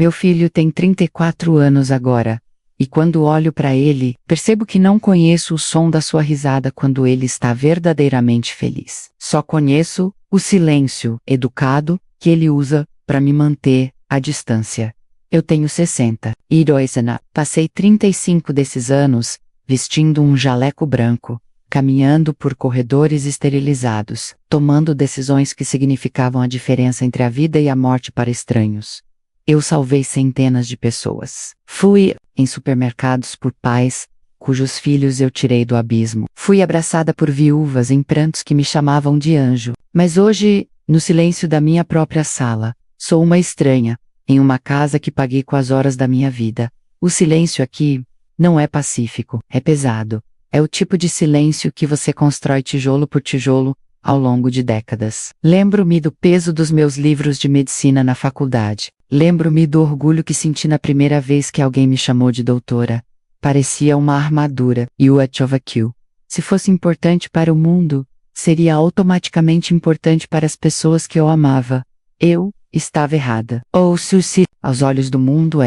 Meu filho tem 34 anos agora, e quando olho para ele, percebo que não conheço o som da sua risada quando ele está verdadeiramente feliz. Só conheço o silêncio educado que ele usa para me manter à distância. Eu tenho 60. Iroisena, passei 35 desses anos vestindo um jaleco branco, caminhando por corredores esterilizados, tomando decisões que significavam a diferença entre a vida e a morte para estranhos. Eu salvei centenas de pessoas. Fui em supermercados por pais cujos filhos eu tirei do abismo. Fui abraçada por viúvas em prantos que me chamavam de anjo. Mas hoje, no silêncio da minha própria sala, sou uma estranha, em uma casa que paguei com as horas da minha vida. O silêncio aqui não é pacífico, é pesado. É o tipo de silêncio que você constrói tijolo por tijolo ao longo de décadas. Lembro-me do peso dos meus livros de medicina na faculdade. Lembro-me do orgulho que senti na primeira vez que alguém me chamou de doutora. Parecia uma armadura. Yuachovakiu. Se fosse importante para o mundo, seria automaticamente importante para as pessoas que eu amava. Eu estava errada. Ou Susi, aos olhos do mundo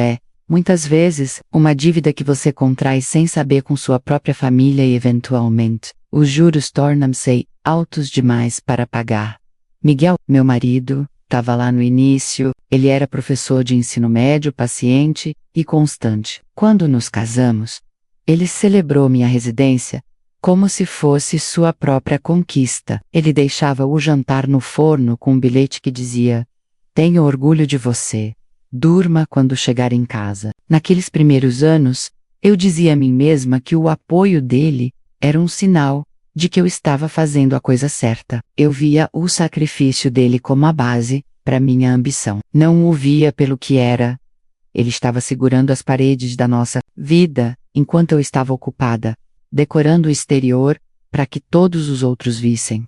muitas vezes, uma dívida que você contrai sem saber com sua própria família e eventualmente, os juros tornam-se altos demais para pagar. Miguel, meu marido, estava lá no início, ele era professor de ensino médio, paciente e constante. Quando nos casamos, ele celebrou minha residência como se fosse sua própria conquista. Ele deixava o jantar no forno com um bilhete que dizia: "Tenho orgulho de você. Durma quando chegar em casa." Naqueles primeiros anos, eu dizia a mim mesma que o apoio dele era um sinal de que eu estava fazendo a coisa certa. Eu via o sacrifício dele como a base para minha ambição. Não o via pelo que era. Ele estava segurando as paredes da nossa vida enquanto eu estava ocupada, decorando o exterior para que todos os outros vissem.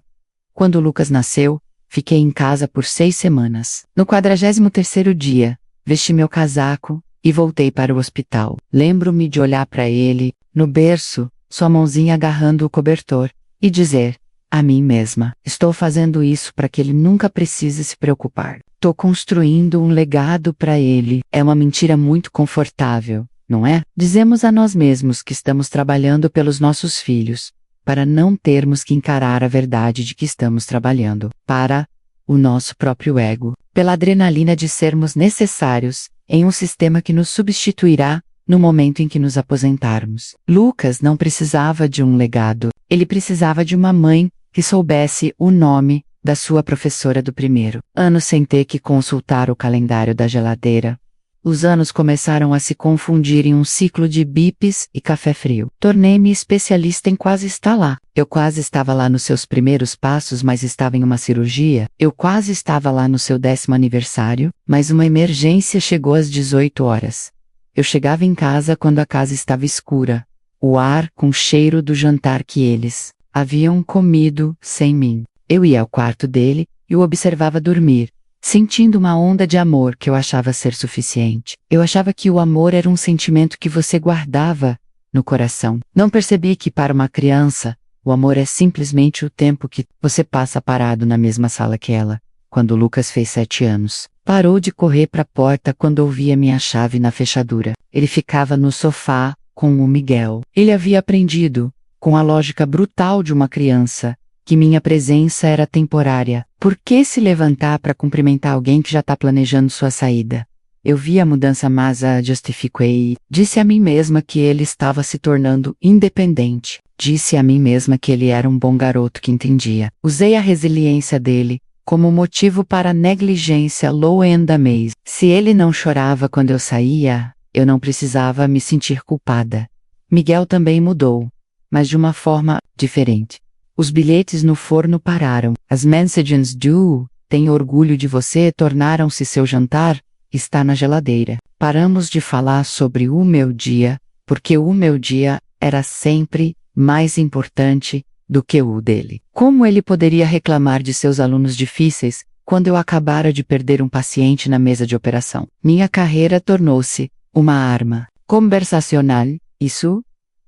Quando Lucas nasceu, fiquei em casa por 6 semanas. No 43º dia, vesti meu casaco e voltei para o hospital. Lembro-me de olhar para ele, no berço, sua mãozinha agarrando o cobertor, e dizer a mim mesma: estou fazendo isso para que ele nunca precise se preocupar. Estou construindo um legado para ele. É uma mentira muito confortável, não é? Dizemos a nós mesmos que estamos trabalhando pelos nossos filhos, para não termos que encarar a verdade de que estamos trabalhando para o nosso próprio ego, pela adrenalina de sermos necessários em um sistema que nos substituirá no momento em que nos aposentarmos. Lucas não precisava de um legado, ele precisava de uma mãe que soubesse o nome da sua professora do primeiro ano sem ter que consultar o calendário da geladeira. Os anos começaram a se confundir em um ciclo de bipes e café frio. Tornei-me especialista em quase estar lá. Eu quase estava lá nos seus primeiros passos, mas estava em uma cirurgia. Eu quase estava lá no seu 10º aniversário, mas uma emergência chegou às 18 horas. Eu chegava em casa quando a casa estava escura, o ar com cheiro do jantar que eles haviam comido sem mim. Eu ia ao quarto dele e o observava dormir, sentindo uma onda de amor que eu achava ser suficiente. Eu achava que o amor era um sentimento que você guardava no coração. Não percebi que para uma criança, o amor é simplesmente o tempo que você passa parado na mesma sala que ela. Quando Lucas fez 7 anos, parou de correr para a porta quando ouvia minha chave na fechadura. Ele ficava no sofá com o Miguel. Ele havia aprendido, com a lógica brutal de uma criança, que minha presença era temporária. Por que se levantar para cumprimentar alguém que já está planejando sua saída? Eu vi a mudança, mas a justifiquei. Disse a mim mesma que ele estava se tornando independente. Disse a mim mesma que ele era um bom garoto que entendia. Usei a resiliência dele como motivo para a negligência low end da Maze. Se ele não chorava quando eu saía, eu não precisava me sentir culpada. Miguel também mudou, mas de uma forma diferente. Os bilhetes no forno pararam. As mensagens do "tenho orgulho de você" tornaram-se seu jantar, está na geladeira. Paramos de falar sobre o meu dia, porque o meu dia era sempre mais importante do que o dele. Como ele poderia reclamar de seus alunos difíceis, quando eu acabara de perder um paciente na mesa de operação? Minha carreira tornou-se uma arma conversacional. Isso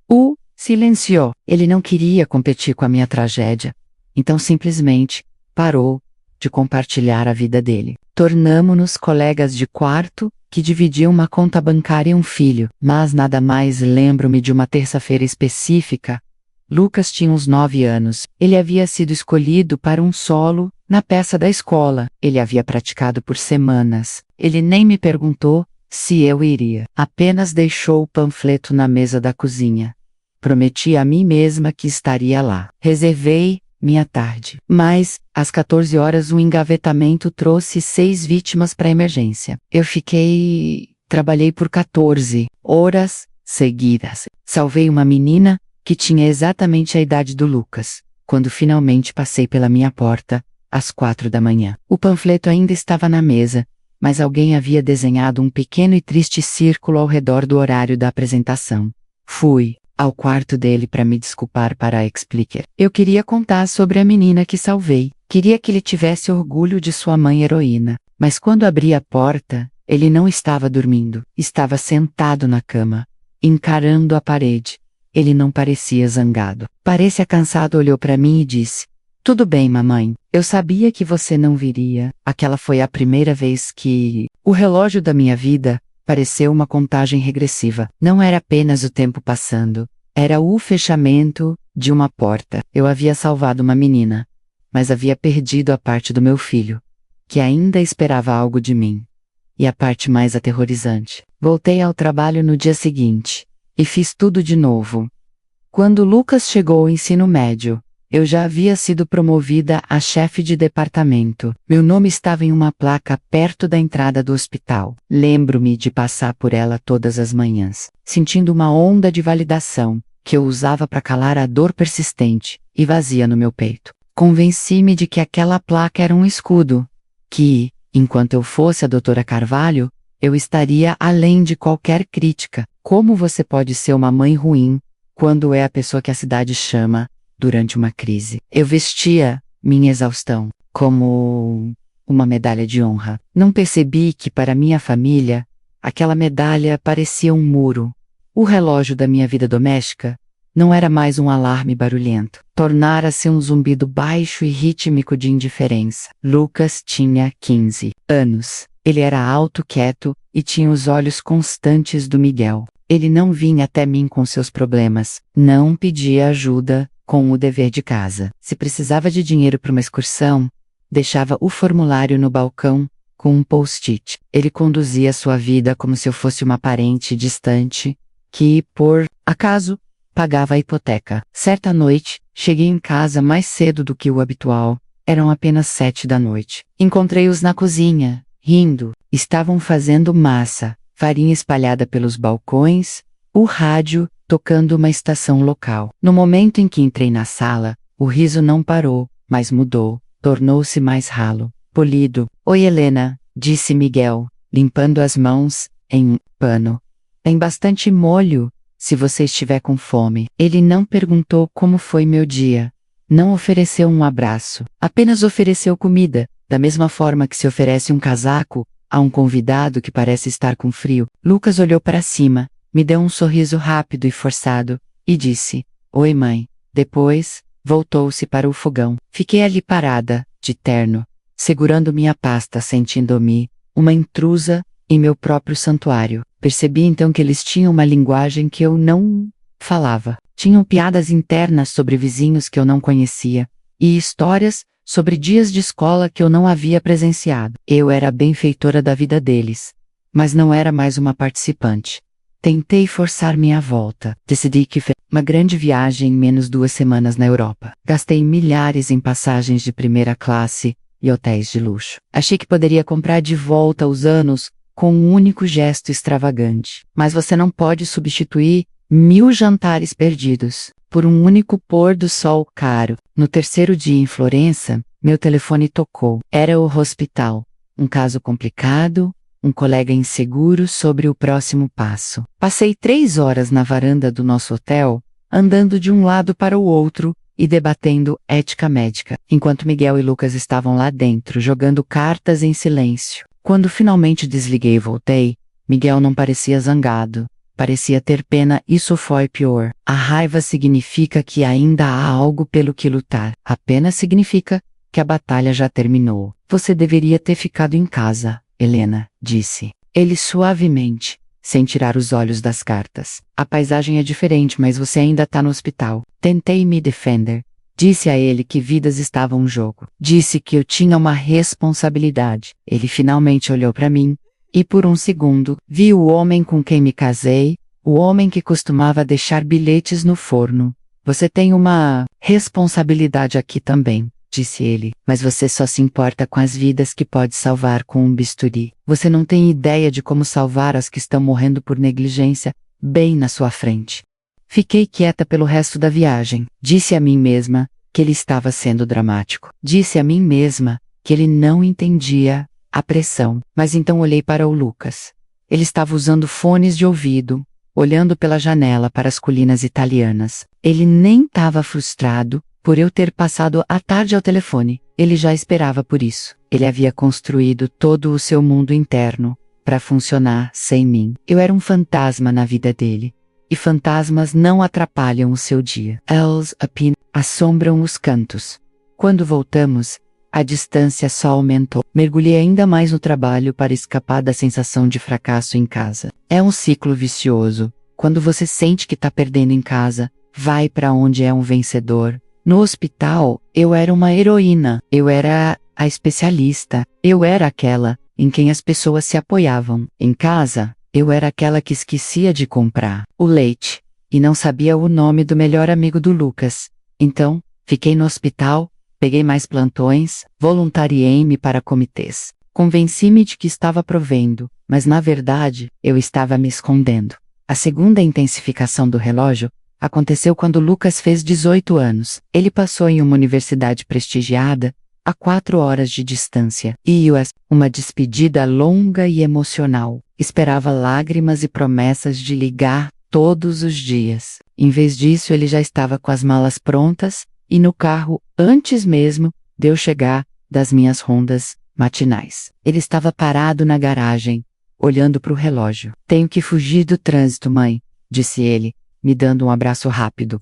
o silenciou. Ele não queria competir com a minha tragédia. Então simplesmente parou de compartilhar a vida dele. Tornamo-nos colegas de quarto que dividia uma conta bancária e um filho, mas nada mais. Lembro-me de uma terça-feira específica. Lucas tinha uns 9 anos. Ele havia sido escolhido para um solo na peça da escola. Ele havia praticado por semanas. Ele nem me perguntou se eu iria. Apenas deixou o panfleto na mesa da cozinha. Prometi a mim mesma que estaria lá. Reservei minha tarde. Mas, às 14 horas, um engavetamento trouxe 6 vítimas para a emergência. Trabalhei por 14 horas seguidas. Salvei uma menina que tinha exatamente a idade do Lucas, quando finalmente passei pela minha porta, às 4 da manhã. O panfleto ainda estava na mesa, mas alguém havia desenhado um pequeno e triste círculo ao redor do horário da apresentação. Fui ao quarto dele para me desculpar para a explicar. Eu queria contar sobre a menina que salvei. Queria que ele tivesse orgulho de sua mãe heroína. Mas quando abri a porta, ele não estava dormindo. Estava sentado na cama, encarando a parede. Ele não parecia zangado. Parecia cansado, olhou para mim e disse: "Tudo bem, mamãe. Eu sabia que você não viria." Aquela foi a primeira vez que o relógio da minha vida pareceu uma contagem regressiva. Não era apenas o tempo passando. Era o fechamento de uma porta. Eu havia salvado uma menina, mas havia perdido a parte do meu filho, que ainda esperava algo de mim. E a parte mais aterrorizante. Voltei ao trabalho no dia seguinte, e fiz tudo de novo. Quando Lucas chegou ao ensino médio, eu já havia sido promovida a chefe de departamento. Meu nome estava em uma placa perto da entrada do hospital. Lembro-me de passar por ela todas as manhãs, sentindo uma onda de validação, que eu usava para calar a dor persistente e vazia no meu peito. Convenci-me de que aquela placa era um escudo, que, enquanto eu fosse a doutora Carvalho, eu estaria além de qualquer crítica. Como você pode ser uma mãe ruim quando é a pessoa que a cidade chama durante uma crise? Eu vestia minha exaustão como uma medalha de honra. Não percebi que para minha família, aquela medalha parecia um muro. O relógio da minha vida doméstica não era mais um alarme barulhento. Tornara-se um zumbido baixo e rítmico de indiferença. Lucas tinha 15 anos. Ele era alto, quieto, e tinha os olhos constantes do Miguel. Ele não vinha até mim com seus problemas. Não pedia ajuda com o dever de casa. Se precisava de dinheiro para uma excursão, deixava o formulário no balcão com um post-it. Ele conduzia sua vida como se eu fosse uma parente distante, que, por acaso, pagava a hipoteca. Certa noite, cheguei em casa mais cedo do que o habitual. Eram apenas 7 da noite. Encontrei-os na cozinha, rindo. Estavam fazendo massa, farinha espalhada pelos balcões, o rádio tocando uma estação local. No momento em que entrei na sala, o riso não parou, mas mudou, tornou-se mais ralo, polido. "Oi, Helena", disse Miguel, limpando as mãos em um pano. "Tem bastante molho, se você estiver com fome." Ele não perguntou como foi meu dia. Não ofereceu um abraço. Apenas ofereceu comida, da mesma forma que se oferece um casaco a um convidado que parece estar com frio. Lucas olhou para cima, me deu um sorriso rápido e forçado, e disse: "Oi, mãe." Depois, voltou-se para o fogão. Fiquei ali parada, de terno, segurando minha pasta, sentindo-me uma intrusa em meu próprio santuário. Percebi então que eles tinham uma linguagem que eu não falava. Tinham piadas internas sobre vizinhos que eu não conhecia, e histórias sobre dias de escola que eu não havia presenciado. Eu era a benfeitora da vida deles, mas não era mais uma participante. Tentei forçar minha volta. Decidi que uma grande viagem em menos 2 semanas na Europa. Gastei milhares em passagens de primeira classe e hotéis de luxo. Achei que poderia comprar de volta os anos com um único gesto extravagante. Mas você não pode substituir 1000 jantares perdidos por um único pôr do sol caro. No terceiro dia em Florença, meu telefone tocou. Era o hospital. Um caso complicado, um colega inseguro sobre o próximo passo. Passei 3 horas na varanda do nosso hotel, andando de um lado para o outro e debatendo ética médica, enquanto Miguel e Lucas estavam lá dentro jogando cartas em silêncio. Quando finalmente desliguei e voltei, Miguel não parecia zangado. Parecia ter pena. Isso foi pior. A raiva significa que ainda há algo pelo que lutar. A pena significa que a batalha já terminou. Você deveria ter ficado em casa, Helena, disse. ele suavemente, sem tirar os olhos das cartas. A paisagem é diferente, mas você ainda tá no hospital. Tentei me defender. Disse a ele que vidas estavam em jogo. Disse que eu tinha uma responsabilidade. Ele finalmente olhou para mim, e por um segundo, vi o homem com quem me casei, o homem que costumava deixar bilhetes no forno. Você tem uma responsabilidade aqui também, disse ele, mas você só se importa com as vidas que pode salvar com um bisturi. Você não tem ideia de como salvar as que estão morrendo por negligência, bem na sua frente. Fiquei quieta pelo resto da viagem. Disse a mim mesma que ele estava sendo dramático. Disse a mim mesma que ele não entendia a pressão. Mas então olhei para o Lucas. Ele estava usando fones de ouvido, olhando pela janela para as colinas italianas. Ele nem estava frustrado por eu ter passado a tarde ao telefone. Ele já esperava por isso. Ele havia construído todo o seu mundo interno para funcionar sem mim. Eu era um fantasma na vida dele. E fantasmas não atrapalham o seu dia. Eles assombram os cantos. Quando voltamos, a distância só aumentou. Mergulhei ainda mais no trabalho para escapar da sensação de fracasso em casa. É um ciclo vicioso. Quando você sente que está perdendo em casa, vai para onde é um vencedor. No hospital, eu era uma heroína. Eu era a especialista. Eu era aquela em quem as pessoas se apoiavam. Em casa, eu era aquela que esquecia de comprar o leite e não sabia o nome do melhor amigo do Lucas. Então, fiquei no hospital, peguei mais plantões, voluntariei-me para comitês. Convenci-me de que estava provendo, mas na verdade, eu estava me escondendo. A segunda intensificação do relógio aconteceu quando Lucas fez 18 anos. Ele passou em uma universidade prestigiada, a 4 horas de distância. E uma despedida longa e emocional. Esperava lágrimas e promessas de ligar todos os dias. Em vez disso, ele já estava com as malas prontas e no carro, antes mesmo de eu chegar das minhas rondas matinais. Ele estava parado na garagem, olhando para o relógio. Tenho que fugir do trânsito, mãe, disse ele, me dando um abraço rápido.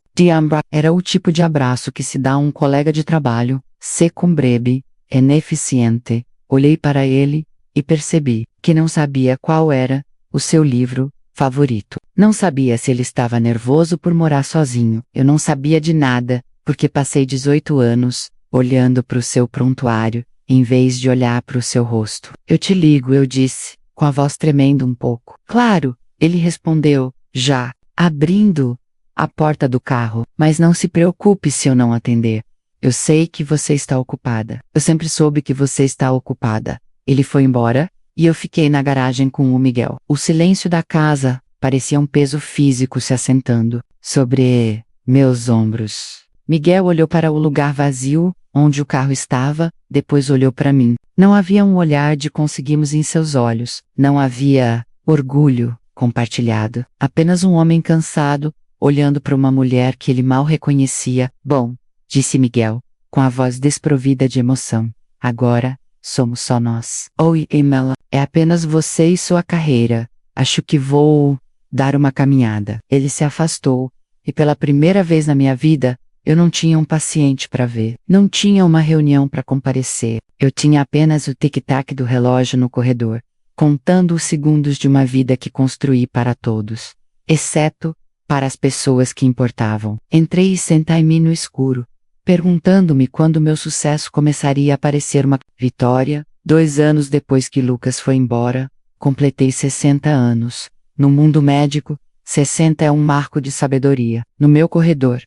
Era o tipo de abraço que se dá a um colega de trabalho, secumbrebe, ineficiente. Olhei para ele e percebi que não sabia qual era o seu livro favorito. Não sabia se ele estava nervoso por morar sozinho. Eu não sabia de nada, porque passei 18 anos olhando para o seu prontuário, em vez de olhar para o seu rosto. Eu te ligo, eu disse, com a voz tremendo um pouco. Claro, ele respondeu, já, abrindo a porta do carro. Mas não se preocupe se eu não atender. Eu sei que você está ocupada. Eu sempre soube que você está ocupada. Ele foi embora, e eu fiquei na garagem com o Miguel. O silêncio da casa parecia um peso físico se assentando sobre meus ombros. Miguel olhou para o lugar vazio, onde o carro estava, depois olhou para mim. Não havia um olhar de conseguimos em seus olhos. Não havia orgulho compartilhado. Apenas um homem cansado, olhando para uma mulher que ele mal reconhecia. Bom, disse Miguel, com a voz desprovida de emoção. Agora, somos só nós. Oi, Emela, é apenas você e sua carreira. Acho que vou dar uma caminhada. Ele se afastou, e pela primeira vez na minha vida, eu não tinha um paciente para ver. Não tinha uma reunião para comparecer. Eu tinha apenas o tic-tac do relógio no corredor, contando os segundos de uma vida que construí para todos, exceto para as pessoas que importavam. Entrei e sentei-me no escuro, perguntando-me quando meu sucesso começaria a parecer uma vitória. 2 anos depois que Lucas foi embora, completei 60 anos. No mundo médico, 60 é um marco de sabedoria. No meu corredor,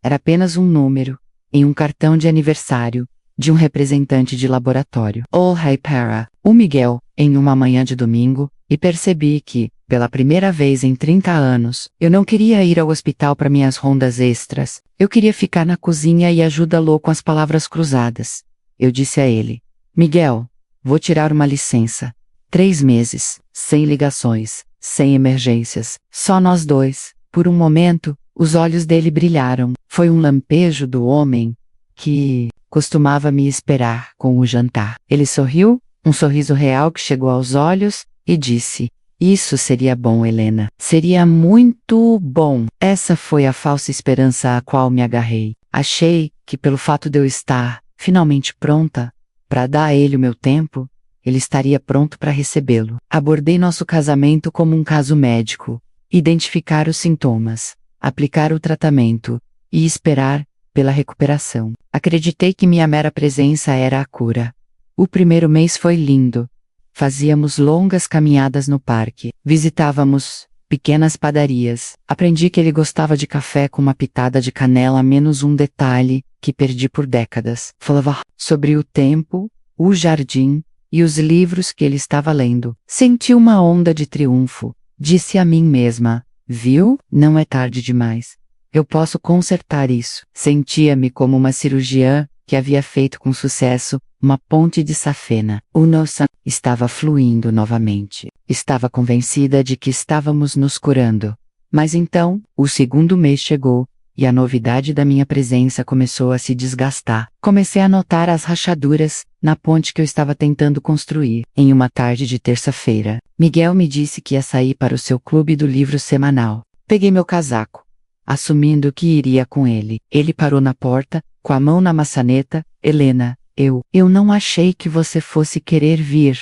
era apenas um número, em um cartão de aniversário, de um representante de laboratório. Oh, hey, para o Miguel, em uma manhã de domingo, e percebi que, pela primeira vez em 30 anos, eu não queria ir ao hospital para minhas rondas extras. Eu queria ficar na cozinha e ajudá-lo com as palavras cruzadas. Eu disse a ele, Miguel, vou tirar uma licença. 3 meses, sem ligações, sem emergências, só nós dois. Por um momento, os olhos dele brilharam. Foi um lampejo do homem que costumava me esperar com o jantar. Ele sorriu, um sorriso real que chegou aos olhos, e disse, isso seria bom, Helena. Seria muito bom. Essa foi a falsa esperança à qual me agarrei. Achei que pelo fato de eu estar finalmente pronta para dar a ele o meu tempo, ele estaria pronto para recebê-lo. Abordei nosso casamento como um caso médico, identificar os sintomas, aplicar o tratamento e esperar pela recuperação. Acreditei que minha mera presença era a cura. O primeiro mês foi lindo. Fazíamos longas caminhadas no parque, visitávamos pequenas padarias. Aprendi que ele gostava de café com uma pitada de canela, menos um detalhe que perdi por décadas. Falava sobre o tempo, o jardim e os livros que ele estava lendo. Senti uma onda de triunfo. Disse a mim mesma: viu? Não é tarde demais. Eu posso consertar isso. Sentia-me como uma cirurgiã que havia feito com sucesso uma ponte de safena. O nosso estava fluindo novamente. Estava convencida de que estávamos nos curando. Mas então, o segundo mês chegou, e a novidade da minha presença começou a se desgastar. Comecei a notar as rachaduras na ponte que eu estava tentando construir. Em uma tarde de terça-feira, Miguel me disse que ia sair para o seu clube do livro semanal. Peguei meu casaco, assumindo que iria com ele. Ele parou na porta, com a mão na maçaneta. Helena, eu não achei que você fosse querer vir,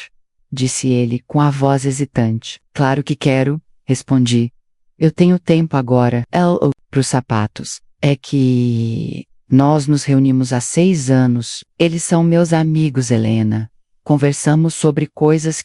disse ele com a voz hesitante. Claro que quero, respondi. Eu tenho tempo agora. Pros sapatos. É que nós nos reunimos há 6 anos. Eles são meus amigos, Helena. Conversamos sobre coisas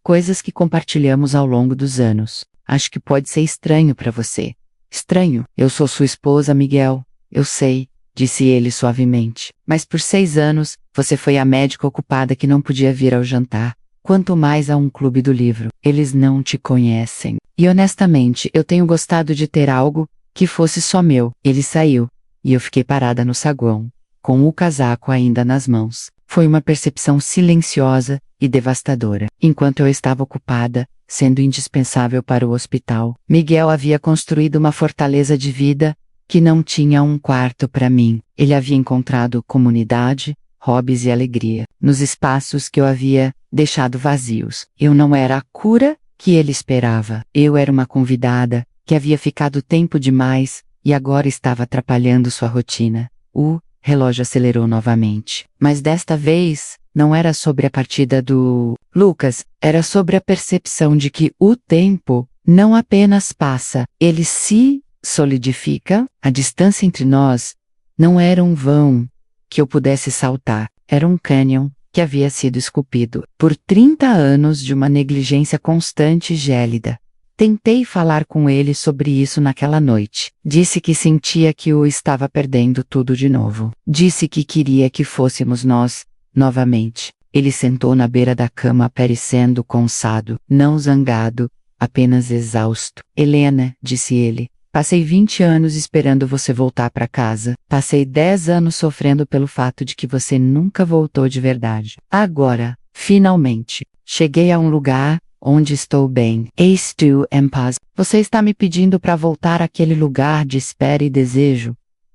coisas que compartilhamos ao longo dos anos. Acho que pode ser estranho para você. Estranho? Eu sou sua esposa, Miguel. Eu sei, disse ele suavemente. Mas por 6 anos, você foi a médica ocupada que não podia vir ao jantar. Quanto mais a um clube do livro. Eles não te conhecem. E honestamente, eu tenho gostado de ter algo que fosse só meu. Ele saiu, e eu fiquei parada no saguão, com o casaco ainda nas mãos. Foi uma percepção silenciosa e devastadora. Enquanto eu estava ocupada, sendo indispensável para o hospital, Miguel havia construído uma fortaleza de vida que não tinha um quarto para mim. Ele havia encontrado comunidade, hobbies e alegria, nos espaços que eu havia deixado vazios. Eu não era a cura que ele esperava. Eu era uma convidada que havia ficado tempo demais e agora estava atrapalhando sua rotina. O relógio acelerou novamente. Mas desta vez, não era sobre a partida do Lucas, era sobre a percepção de que o tempo não apenas passa, ele se solidifica. A distância entre nós não era um vão que eu pudesse saltar, era um cânion que havia sido esculpido por 30 anos de uma negligência constante e gélida. Tentei falar com ele sobre isso naquela noite. Disse que sentia que o estava perdendo tudo de novo. Disse que queria que fôssemos nós, novamente. Ele sentou na beira da cama parecendo cansado, não zangado, apenas exausto. Helena, disse ele, passei 20 anos esperando você voltar para casa. Passei 10 anos sofrendo pelo fato de que você nunca voltou de verdade. Agora, finalmente, cheguei a um lugar onde estou bem. Estou em paz. Você está me pedindo para voltar àquele lugar de espera e desejo.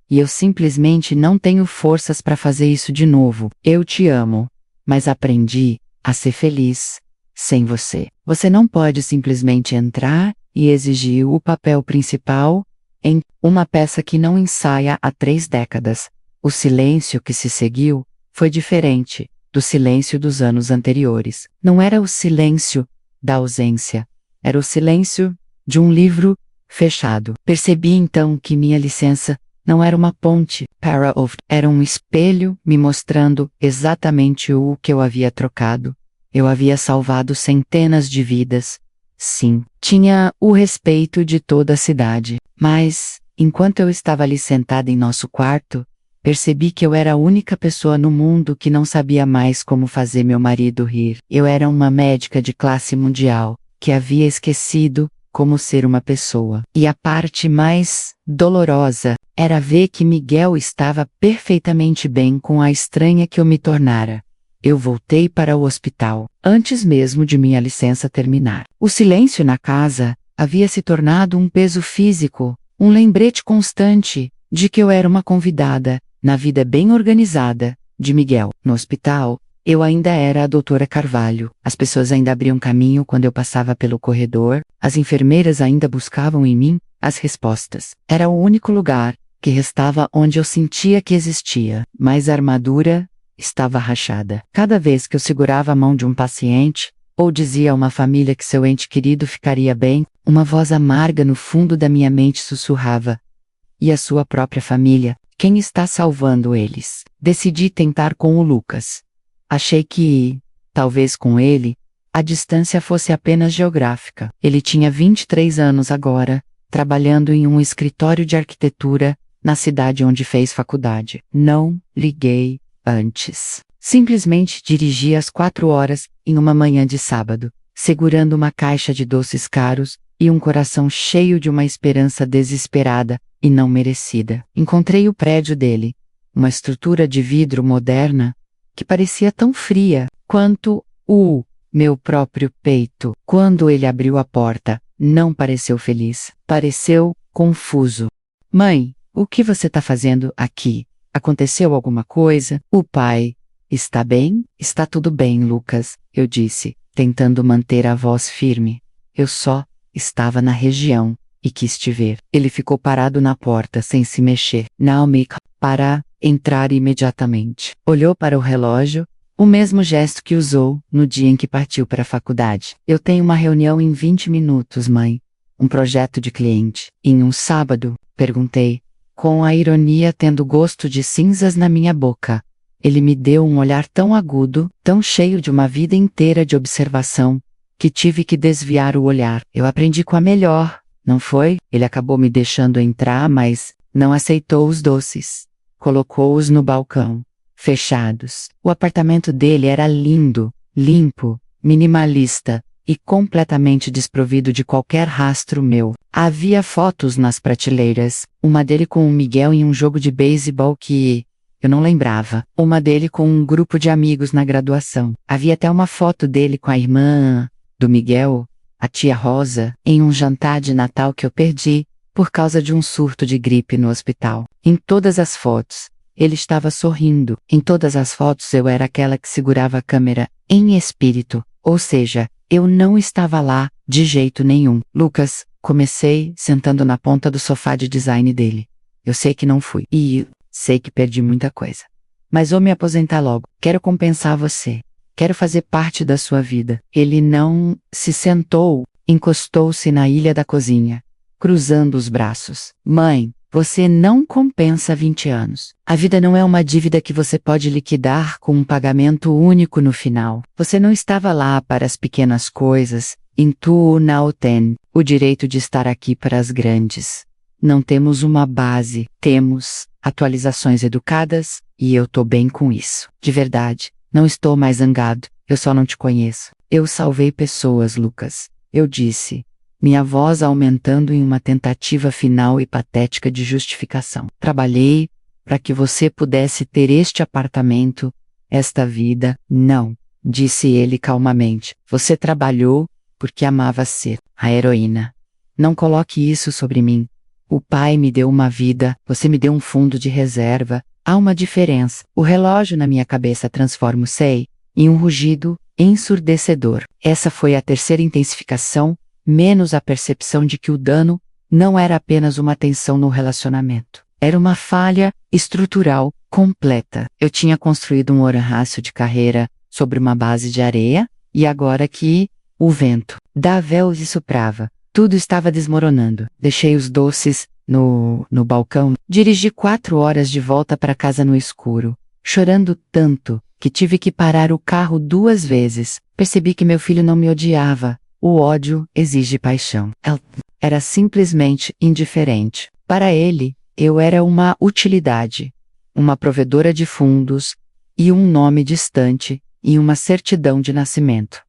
E eu simplesmente não tenho forças para fazer isso de novo. Eu te amo, mas aprendi a ser feliz sem você. Você não pode simplesmente entrar e exigir o papel principal em uma peça que não ensaia há 3 décadas. O silêncio que se seguiu foi diferente do silêncio dos anos anteriores. Não era o silêncio da ausência, era o silêncio de um livro fechado. Percebi então que minha licença não era uma ponte, era um espelho me mostrando exatamente o que eu havia trocado. Eu havia salvado centenas de vidas. Sim, tinha o respeito de toda a cidade. Mas, enquanto eu estava ali sentada em nosso quarto, percebi que eu era a única pessoa no mundo que não sabia mais como fazer meu marido rir. Eu era uma médica de classe mundial, que havia esquecido como ser uma pessoa. E a parte mais dolorosa era ver que Miguel estava perfeitamente bem com a estranha que eu me tornara. Eu voltei para o hospital, antes mesmo de minha licença terminar. O silêncio na casa havia se tornado um peso físico, um lembrete constante de que eu era uma convidada, na vida bem organizada, de Miguel. No hospital, eu ainda era a doutora Carvalho. As pessoas ainda abriam caminho quando eu passava pelo corredor, as enfermeiras ainda buscavam em mim as respostas. Era o único lugar que restava onde eu sentia que existia, mas a armadura estava rachada. Cada vez que eu segurava a mão de um paciente, ou dizia a uma família que seu ente querido ficaria bem, uma voz amarga no fundo da minha mente sussurrava: e a sua própria família? Quem está salvando eles? Decidi tentar com o Lucas. Achei que, talvez com ele, a distância fosse apenas geográfica. Ele tinha 23 anos agora, trabalhando em um escritório de arquitetura, na cidade onde fez faculdade. Não liguei antes. Simplesmente dirigi às 4 horas, em uma manhã de sábado, segurando uma caixa de doces caros e um coração cheio de uma esperança desesperada e não merecida. Encontrei o prédio dele, uma estrutura de vidro moderna que parecia tão fria quanto o meu próprio peito. Quando ele abriu a porta, não pareceu feliz, pareceu confuso. Mãe, o que você está fazendo aqui? Aconteceu alguma coisa? O pai: está bem? Está tudo bem, Lucas, eu disse, tentando manter a voz firme. Eu só estava na região e quis te ver. Ele ficou parado na porta sem se mexer. Naomi, para entrar imediatamente. Olhou para o relógio, o mesmo gesto que usou no dia em que partiu para a faculdade. Eu tenho uma reunião em 20 minutos, mãe. Um projeto de cliente. Em um sábado? Perguntei, com a ironia tendo gosto de cinzas na minha boca. Ele me deu um olhar tão agudo, tão cheio de uma vida inteira de observação, que tive que desviar o olhar. Eu aprendi com a melhor, não foi? Ele acabou me deixando entrar, mas não aceitou os doces. Colocou-os no balcão, fechados. O apartamento dele era lindo, limpo, minimalista e completamente desprovido de qualquer rastro meu. Havia fotos nas prateleiras, uma dele com o Miguel em um jogo de beisebol que eu não lembrava, uma dele com um grupo de amigos na graduação. Havia até uma foto dele com a irmã do Miguel, a tia Rosa, em um jantar de Natal que eu perdi por causa de um surto de gripe no hospital. Em todas as fotos, ele estava sorrindo. Em todas as fotos eu era aquela que segurava a câmera em espírito, ou seja, eu não estava lá de jeito nenhum. Lucas, comecei sentando na ponta do sofá de design dele. Eu sei que não fui. E sei que perdi muita coisa. Mas vou me aposentar logo. Quero compensar você. Quero fazer parte da sua vida. Ele não se sentou, encostou-se na ilha da cozinha, cruzando os braços. Mãe, você não compensa 20 anos. A vida não é uma dívida que você pode liquidar com um pagamento único no final. Você não estava lá para as pequenas coisas, e tu não tem o direito de estar aqui para as grandes. Não temos uma base, temos atualizações educadas, e eu tô bem com isso. De verdade, não estou mais zangado, eu só não te conheço. Eu salvei pessoas, Lucas. Eu disse, minha voz aumentando em uma tentativa final e patética de justificação. Trabalhei para que você pudesse ter este apartamento, esta vida. Não, disse ele calmamente. Você trabalhou porque amava ser a heroína. Não coloque isso sobre mim. O pai me deu uma vida, você me deu um fundo de reserva. Há uma diferença. O relógio na minha cabeça transforma o sei em um rugido ensurdecedor. Essa foi a terceira intensificação, menos a percepção de que o dano não era apenas uma tensão no relacionamento. Era uma falha estrutural completa. Eu tinha construído um horácio de carreira sobre uma base de areia, e agora que o vento da véu e soprava, tudo estava desmoronando. Deixei os doces no balcão. Dirigi 4 horas de volta para casa no escuro, chorando tanto que tive que parar o carro 2 vezes. Percebi que meu filho não me odiava. O ódio exige paixão. Ela era simplesmente indiferente. Para ele, eu era uma utilidade, uma provedora de fundos, e um nome distante, e uma certidão de nascimento.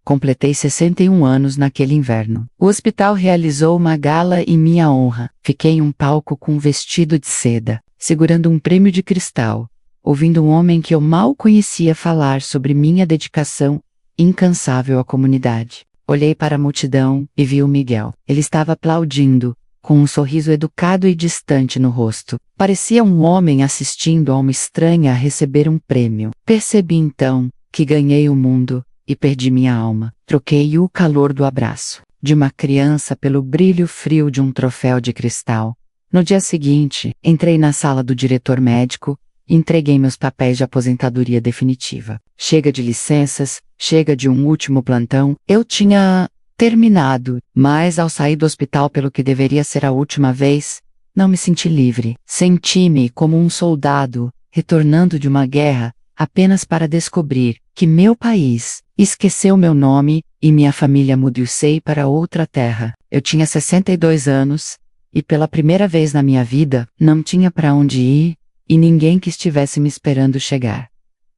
Completei 61 anos naquele inverno. O hospital realizou uma gala em minha honra. Fiquei em um palco com um vestido de seda, segurando um prêmio de cristal, ouvindo um homem que eu mal conhecia falar sobre minha dedicação incansável à comunidade. Olhei para a multidão e vi o Miguel. Ele estava aplaudindo, com um sorriso educado e distante no rosto. Parecia um homem assistindo a uma estranha receber um prêmio. Percebi então que ganhei o mundo e perdi minha alma. Troquei o calor do abraço de uma criança pelo brilho frio de um troféu de cristal. No dia seguinte, entrei na sala do diretor médico e entreguei meus papéis de aposentadoria definitiva. Chega de licenças, chega de um último plantão. Eu tinha terminado, mas ao sair do hospital pelo que deveria ser a última vez, não me senti livre. Senti-me como um soldado, retornando de uma guerra, apenas para descobrir que meu país esqueceu meu nome e minha família mudou-se para outra terra. Eu tinha 62 anos, e pela primeira vez na minha vida, não tinha para onde ir, e ninguém que estivesse me esperando chegar.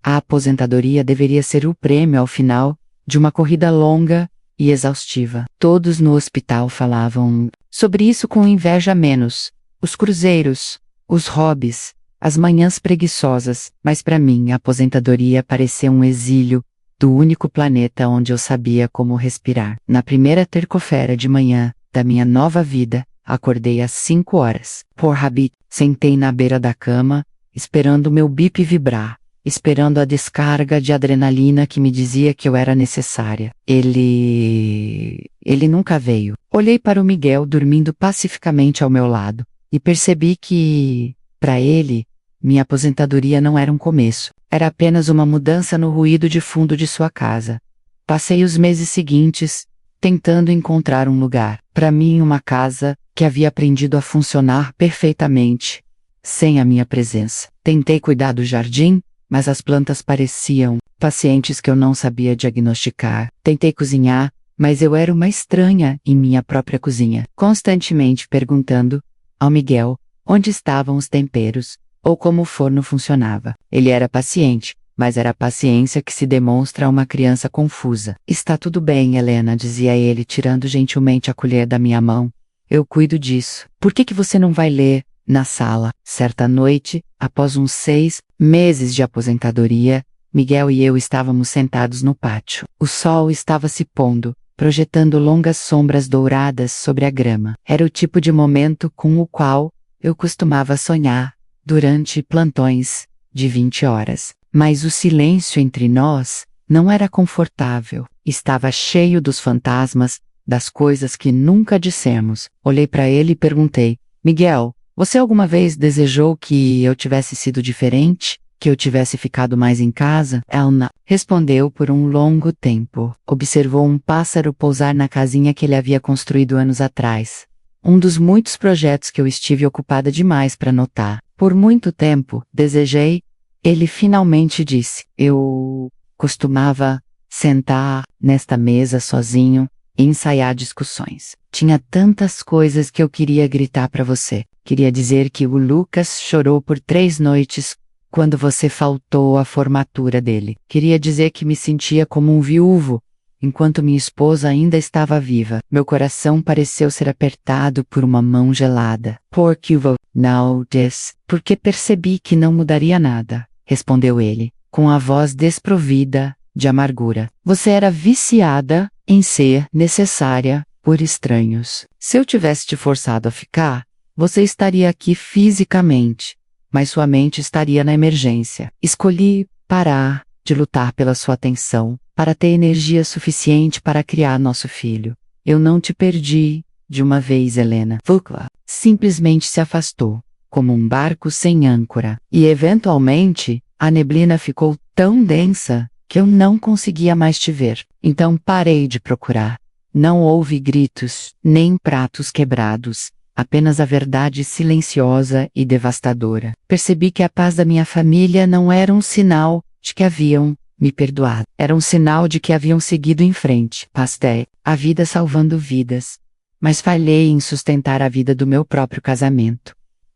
A aposentadoria deveria ser o prêmio ao final de uma corrida longa e exaustiva. Todos no hospital falavam sobre isso com inveja menos. Os cruzeiros, os hobbies, as manhãs preguiçosas, mas para mim a aposentadoria parecia um exílio do único planeta onde eu sabia como respirar. Na primeira terça-feira de manhã da minha nova vida, acordei às 5 horas. Por habit, sentei na beira da cama, esperando meu bip vibrar, esperando a descarga de adrenalina que me dizia que eu era necessária. Ele nunca veio. Olhei para o Miguel dormindo pacificamente ao meu lado, e percebi que, para ele, minha aposentadoria não era um começo. Era apenas uma mudança no ruído de fundo de sua casa. Passei os meses seguintes tentando encontrar um lugar. Para mim, uma casa que havia aprendido a funcionar perfeitamente, sem a minha presença. Tentei cuidar do jardim, mas as plantas pareciam pacientes que eu não sabia diagnosticar. Tentei cozinhar, mas eu era uma estranha em minha própria cozinha, constantemente perguntando ao Miguel onde estavam os temperos, ou como o forno funcionava. Ele era paciente, mas era a paciência que se demonstra a uma criança confusa. Está tudo bem, Helena, dizia ele, tirando gentilmente a colher da minha mão. Eu cuido disso. Por que você não vai ler na sala? Certa noite, após uns 6 meses de aposentadoria, Miguel e eu estávamos sentados no pátio. O sol estava se pondo, projetando longas sombras douradas sobre a grama. Era o tipo de momento com o qual eu costumava sonhar durante plantões de 20 horas. Mas o silêncio entre nós não era confortável. Estava cheio dos fantasmas, das coisas que nunca dissemos. Olhei para ele e perguntei: Miguel, você alguma vez desejou que eu tivesse sido diferente? Que eu tivesse ficado mais em casa? Elna respondeu por um longo tempo. Observou um pássaro pousar na casinha que ele havia construído anos atrás. Um dos muitos projetos que eu estive ocupada demais para notar. Por muito tempo, desejei. Ele finalmente disse: eu costumava sentar nesta mesa sozinho e ensaiar discussões. Tinha tantas coisas que eu queria gritar para você. Queria dizer que o Lucas chorou por 3 noites quando você faltou à formatura dele. Queria dizer que me sentia como um viúvo, enquanto minha esposa ainda estava viva. Meu coração pareceu ser apertado por uma mão gelada. Porque you will know this? Porque percebi que não mudaria nada, respondeu ele, com a voz desprovida de amargura. Você era viciada em ser necessária por estranhos. Se eu tivesse te forçado a ficar, você estaria aqui fisicamente, mas sua mente estaria na emergência. Escolhi parar de lutar pela sua atenção, para ter energia suficiente para criar nosso filho. Eu não te perdi de uma vez, Helena. Vukla simplesmente se afastou, como um barco sem âncora, e eventualmente, a neblina ficou tão densa que eu não conseguia mais te ver. Então parei de procurar. Não houve gritos, nem pratos quebrados, apenas a verdade silenciosa e devastadora. Percebi que a paz da minha família não era um sinal de que haviam me perdoado. Era um sinal de que haviam seguido em frente. Passei a vida salvando vidas, mas falhei em sustentar a vida do meu próprio casamento.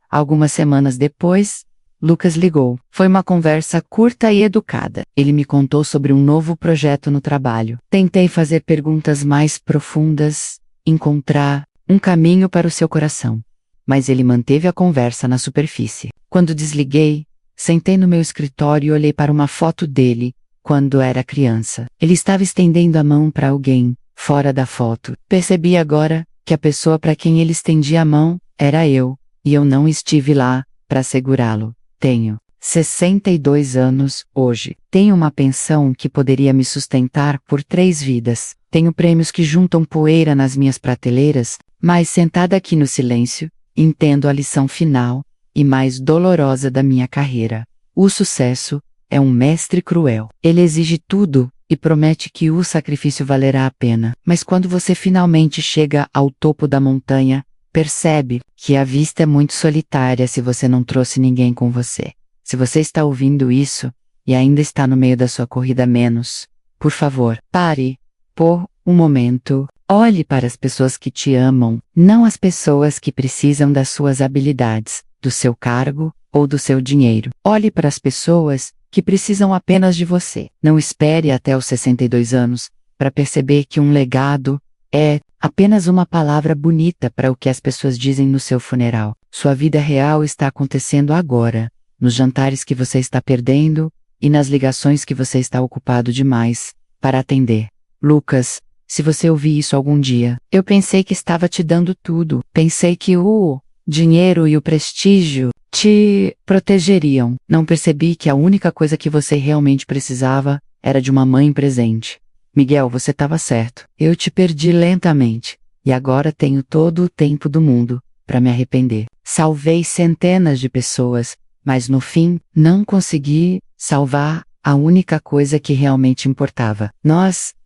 Algumas semanas depois, Lucas ligou. Foi uma conversa curta e educada. Ele me contou sobre um novo projeto no trabalho. Tentei fazer perguntas mais profundas, encontrar um caminho para o seu coração. Mas ele manteve a conversa na superfície. Quando desliguei, sentei no meu escritório e olhei para uma foto dele, quando era criança. Ele estava estendendo a mão para alguém, fora da foto. Percebi agora que a pessoa para quem ele estendia a mão era eu, e eu não estive lá para segurá-lo. Tenho 62 anos hoje. Tenho uma pensão que poderia me sustentar por 3 vidas. Tenho prêmios que juntam poeira nas minhas prateleiras, mas sentada aqui no silêncio, entendo a lição final e mais dolorosa da minha carreira. O sucesso é um mestre cruel. Ele exige tudo e promete que o sacrifício valerá a pena. Mas quando você finalmente chega ao topo da montanha, percebe que a vista é muito solitária se você não trouxe ninguém com você. Se você está ouvindo isso e ainda está no meio da sua corrida menos, por favor, pare por um momento. Olhe para as pessoas que te amam, não as pessoas que precisam das suas habilidades, do seu cargo ou do seu dinheiro. Olhe para as pessoas que precisam apenas de você. Não espere até os 62 anos para perceber que um legado é apenas uma palavra bonita para o que as pessoas dizem no seu funeral. Sua vida real está acontecendo agora, nos jantares que você está perdendo e nas ligações que você está ocupado demais para atender. Lucas, se você ouvir isso algum dia, eu pensei que estava te dando tudo. Pensei que o dinheiro e o prestígio te protegeriam. Não percebi que a única coisa que você realmente precisava era de uma mãe presente. Miguel, você estava certo. Eu te perdi lentamente. E agora tenho todo o tempo do mundo para me arrepender. Salvei centenas de pessoas, mas no fim, não consegui salvar a única coisa que realmente importava.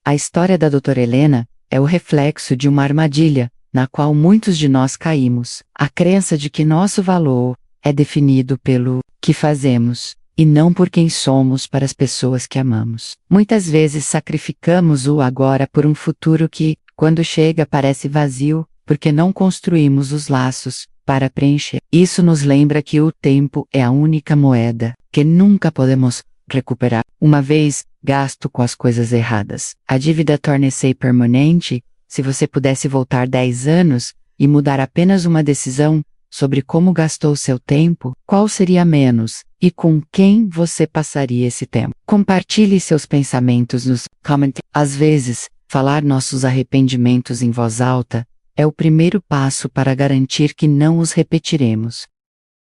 A história da doutora Helena, é o reflexo de uma armadilha, na qual muitos de nós caímos. A crença de que nosso valor é definido pelo que fazemos, e não por quem somos para as pessoas que amamos. Muitas vezes sacrificamos o agora por um futuro que, quando chega, parece vazio, porque não construímos os laços para preencher. Isso nos lembra que o tempo é a única moeda que nunca podemos recuperar. Uma vez gasto com as coisas erradas, a dívida torna-se permanente. Se você pudesse voltar 10 anos e mudar apenas uma decisão sobre como gastou seu tempo, qual seria menos e com quem você passaria esse tempo? Compartilhe seus pensamentos nos comentários. Às vezes, falar nossos arrependimentos em voz alta é o primeiro passo para garantir que não os repetiremos.